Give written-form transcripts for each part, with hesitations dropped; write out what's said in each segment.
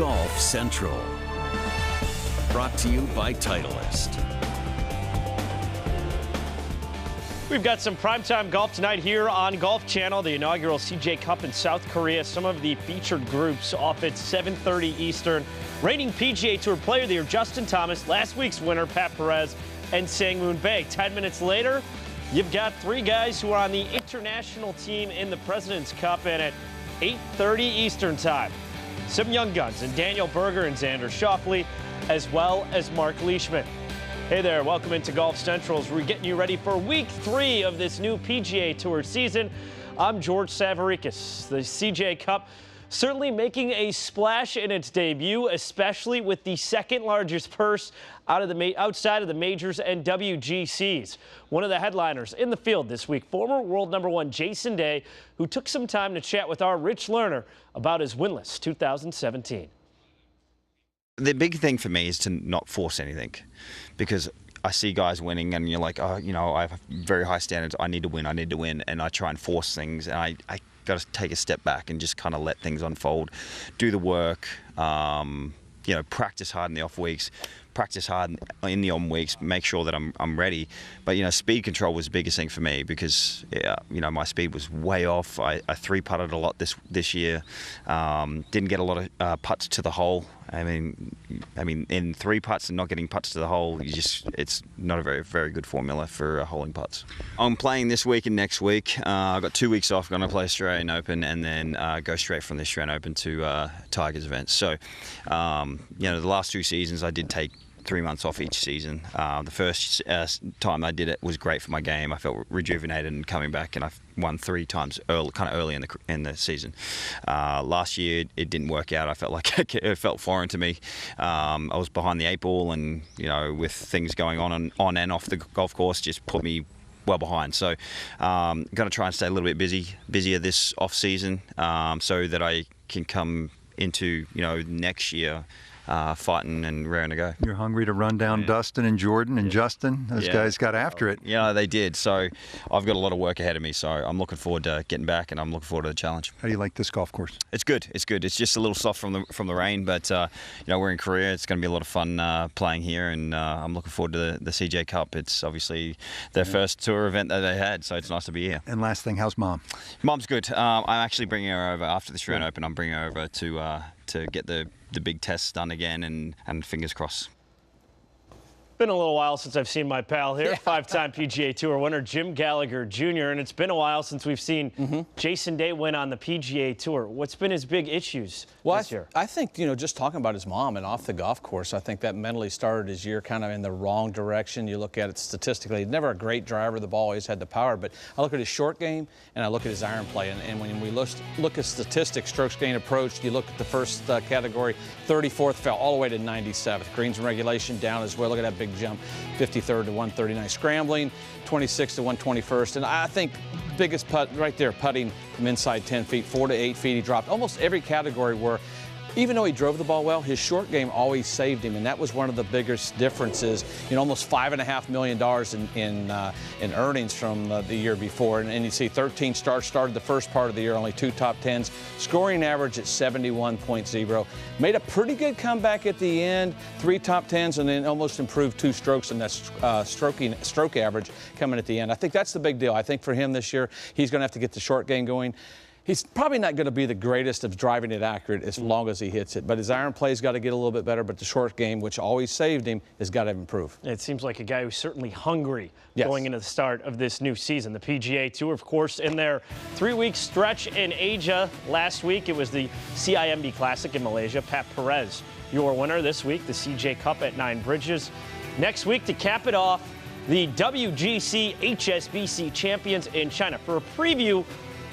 Golf Central. Brought to you by Titleist. We've got some primetime golf tonight here on Golf Channel, the inaugural CJ Cup in South Korea. Some of the featured groups off at 7:30 Eastern. Reigning PGA Tour Player of the Year Justin Thomas, last week's winner Pat Perez, and Sang-Moon Bae. 10 minutes later, you've got three guys who are on the international team in the President's Cup, and at 8:30 Eastern time, some young guns, and Daniel Berger and Xander Schauffele, as well as Mark Leishman. Hey there, welcome into Golf Central. We're getting you ready for week 3 of this new PGA Tour season. I'm George Savarickas. The CJ Cup certainly making a splash in its debut, especially with the second largest purse outside of the majors and WGCs. One of the headliners in the field this week, former world #1 Jason Day, who took some time to chat with our Rich Lerner about his winless 2017. The big thing for me is to not force anything, because I see guys winning and you're like, oh, you know, I have very high standards. I need to win. And I try and force things, and I got to take a step back and just kind of let things unfold, do the work, you know, practice hard in the off weeks, practice hard in the on weeks, make sure that I'm ready. But, you know, speed control was the biggest thing for me, because, you know, my speed was way off. I three-putted a lot this year. Didn't get a lot of putts to the hole. I mean, in 3 putts and not getting putts to the hole, it's not a very, very good formula for holing putts. I'm playing this week and next week. I've got 2 weeks off. I'm going to play Australian Open and then go straight from the Australian Open to Tigers events. So, you know, the last 2 seasons I did take 3 months off each season. The first time I did it was great for my game. I felt rejuvenated and coming back, and I won 3 times early in the season. Last year it didn't work out. I felt like it felt foreign to me. I was behind the 8 ball, and, you know, with things going on and off the golf course, just put me well behind. So going to try and stay a little bit busier this off season, so that I can come into, you know, next year fighting and raring to go. You're hungry to run down Dustin and Jordan and Justin. Those guys got after it. Yeah, they did. So I've got a lot of work ahead of me. So I'm looking forward to getting back, and I'm looking forward to the challenge. How do you like this golf course? It's good. It's good. It's just a little soft from the rain, but you know, we're in Korea. It's going to be a lot of fun playing here, and I'm looking forward to the CJ Cup. It's obviously their first tour event that they had, so it's nice to be here. And last thing, how's Mom? Mom's good. I'm actually bringing her over after the Australian Open. I'm bringing her over to get the big tests done again, and fingers crossed. Been a little while since I've seen my pal here, 5-time PGA Tour winner Jim Gallagher Jr., and it's been a while since we've seen Jason Day win on the PGA Tour. What's been his big issues this year? I think, you know, just talking about his mom and off the golf course, I think that mentally started his year kind of in the wrong direction. You look at it statistically, he's never a great driver. The ball always had the power, but I look at his short game and I look at his iron play, and when we look at statistics, strokes gained approach, you look at the first category, 34th, fell all the way to 97th. Greens and regulation down as well. Look at that big jump, 53rd to 139. Scrambling, 26th to 121st. And I think biggest putt right there, putting from inside 10 feet, 4 to 8 feet. He dropped almost every category where, even though he drove the ball well, his short game always saved him, and that was one of the biggest differences. You know, almost $5.5 million in earnings from the year before, and you see 13 starts, started the first part of the year, only 2 top 10s, scoring average at 71.0. Made a pretty good comeback at the end, 3 top 10s, and then almost improved 2 strokes, and that stroke average coming at the end. I think that's the big deal. I think for him this year, he's going to have to get the short game going. He's probably not going to be the greatest of driving it accurate as long as he hits it, but his iron play's got to get a little bit better, but the short game, which always saved him, has got to improve. It seems like a guy who's certainly hungry going into the start of this new season. The PGA Tour, of course, in their 3-week stretch in Asia. Last week, it was the CIMB Classic in Malaysia. Pat Perez, your winner this week, the CJ Cup at 9 Bridges. Next week, to cap it off, the WGC HSBC champions in China. For a preview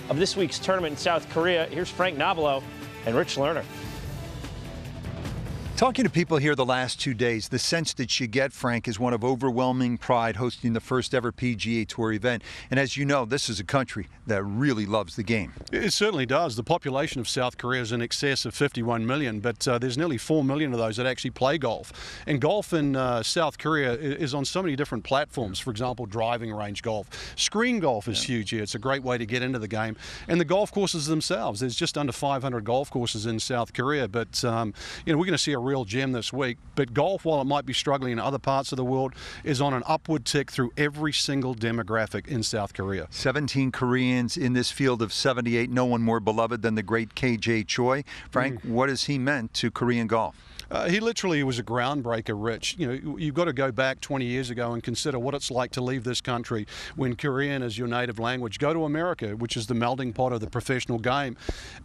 of this week's tournament in South Korea, here's Frank Nobilo and Rich Lerner. Talking to people here the last 2 days, the sense that you get, Frank, is one of overwhelming pride hosting the first ever PGA Tour event. And as you know, this is a country that really loves the game. It certainly does. The population of South Korea is in excess of 51 million, but there's nearly 4 million of those that actually play golf. And golf in South Korea is on so many different platforms. For example, driving range golf. Screen golf is huge here. It's a great way to get into the game. And the golf courses themselves, there's just under 500 golf courses in South Korea, but you know, we're going to see a real gem this week. But golf, while it might be struggling in other parts of the world, is on an upward tick through every single demographic in South Korea. 17 Koreans in this field of 78, no one more beloved than the great KJ Choi. Frank, what has he meant to Korean golf? He literally was a groundbreaker, Rich. You know, you've got to go back 20 years ago and consider what it's like to leave this country when Korean is your native language. Go to America, which is the melting pot of the professional game,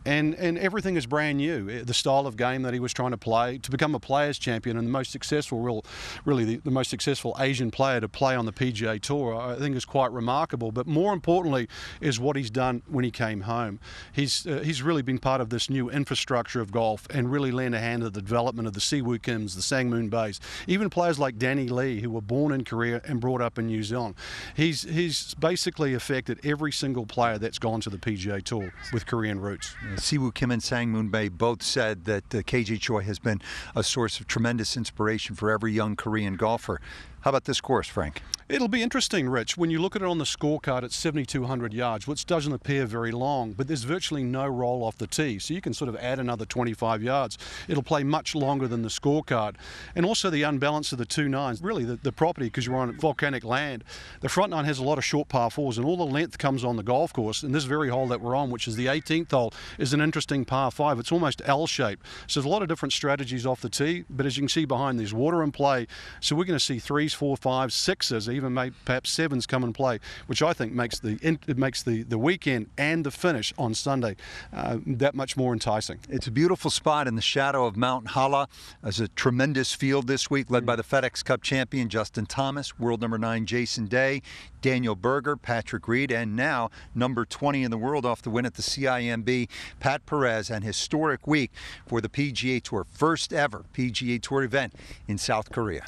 and everything is brand new. The style of game that he was trying to play, to become a players' champion and the most successful, really the most successful Asian player to play on the PGA Tour, I think is quite remarkable. But more importantly is what he's done when he came home. He's really been part of this new infrastructure of golf and really lent a hand to the development of the Siwoo Kims, the Sangmoon Baes, even players like Danny Lee, who were born in Korea and brought up in New Zealand. He's basically affected every single player that's gone to the PGA Tour with Korean roots. Siwoo Kim and Sangmoon Bae both said that KJ Choi has been a source of tremendous inspiration for every young Korean golfer. How about this course, Frank? It'll be interesting, Rich. When you look at it on the scorecard, it's 7,200 yards, which doesn't appear very long, but there's virtually no roll off the tee, so you can sort of add another 25 yards. It'll play much longer than the scorecard. And also the unbalance of the two nines, really the property, because you're on volcanic land. The front nine has a lot of short par fours, and all the length comes on the golf course. And this very hole that we're on, which is the 18th hole, is an interesting par 5. It's almost L-shaped. So there's a lot of different strategies off the tee, but as you can see behind, there's water in play. So we're going to see 3s, 4s, 5s, 6s, even perhaps 7s come and play, which I think makes the weekend and the finish on Sunday that much more enticing. It's a beautiful spot in the shadow of Mount Hala. There's a tremendous field this week led by the FedEx Cup champion Justin Thomas, world number 9 Jason Day, Daniel Berger, Patrick Reed, and now number 20 in the world off the win at the CIMB, Pat Perez. An historic week for the PGA Tour, first ever PGA Tour event in South Korea.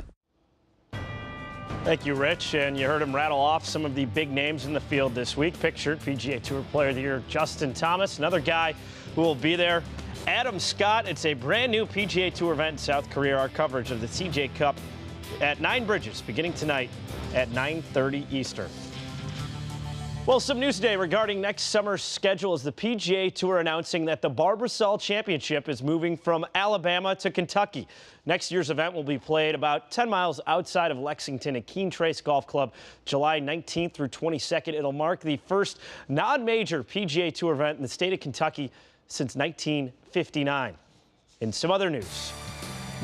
Thank you, Rich. And you heard him rattle off some of the big names in the field this week. Pictured PGA Tour Player of the Year, Justin Thomas. Another guy who will be there, Adam Scott. It's a brand new PGA Tour event in South Korea. Our coverage of the CJ Cup at 9 Bridges, beginning tonight at 9:30 Eastern. Well, some news today regarding next summer's schedule as the PGA Tour announcing that the Barbasol Championship is moving from Alabama to Kentucky. Next year's event will be played about 10 miles outside of Lexington at Keene Trace Golf Club, July 19th through 22nd. It'll mark the first non-major PGA Tour event in the state of Kentucky since 1959. In some other news,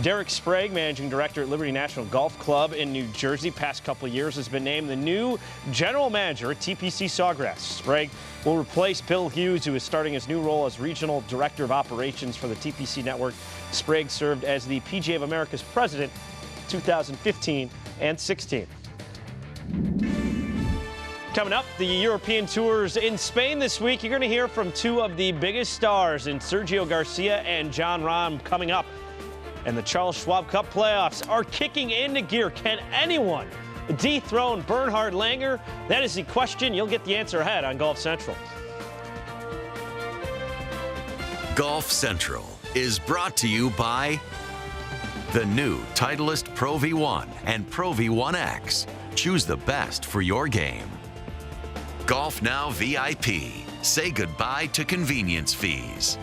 Derek Sprague, managing director at Liberty National Golf Club in New Jersey, past couple of years, has been named the new general manager at TPC Sawgrass. Sprague will replace Bill Hughes, who is starting his new role as regional director of operations for the TPC network. Sprague served as the PGA of America's president 2015 and 16. Coming up, the European Tours in Spain this week. You're going to hear from two of the biggest stars in Sergio Garcia and Jon Rahm coming up. And the Charles Schwab Cup playoffs are kicking into gear. Can anyone dethrone Bernhard Langer? That is the question. You'll get the answer ahead on Golf Central. Golf Central is brought to you by the new Titleist Pro V1 and Pro V1X. Choose the best for your game. Golf Now VIP. Say goodbye to convenience fees.